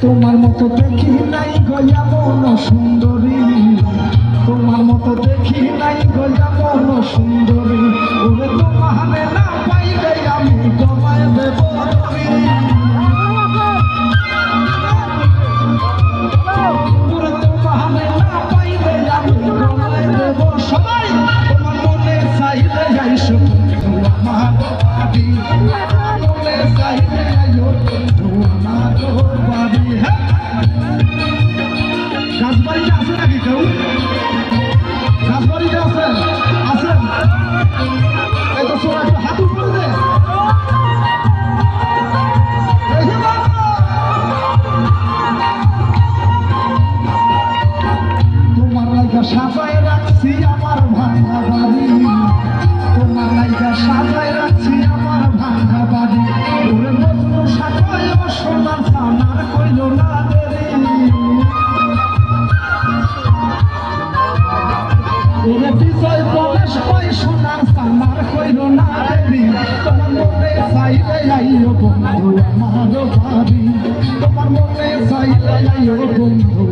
তোমার মতো দেখি নাই গয়া মন সুন্দরী, তোমার মতো দেখি নাই গয়া মন সুন্দরী, ওরে তোমারে না পাইলে আমি গমায় দেব তুমি। ওরে তোমারে না পাইলে আমি গমায় দেব। সবাই তোমার মনে চাইলে আইসো আমার বাড়ি, মনে চাইলে আইও আমার বাড়ি। হ্যাঁ, রাজবাড়িতে আছে নাকি কেউ? রাজবাড়িতে আছেন? আছেন? এই তো সবাই একটু হাত উপরে দে। তোমার লাইগা সাজায় রাখছি আমার ভাঙা বাড়ি, তোমার লাইগা সাজায় রাখছি আমার ভাঙা বাড়ি, ওরে মজনু সাজায় সোনার সানার কইল না দেরি, ওরে বিজয় প্রবেশ পাই সোনার সানার কইল না দেরি, তোমার মনে চাইলে আইও বন্ধু আমার বাড়ি, তোমার মনে চাইলে আইও বন্ধু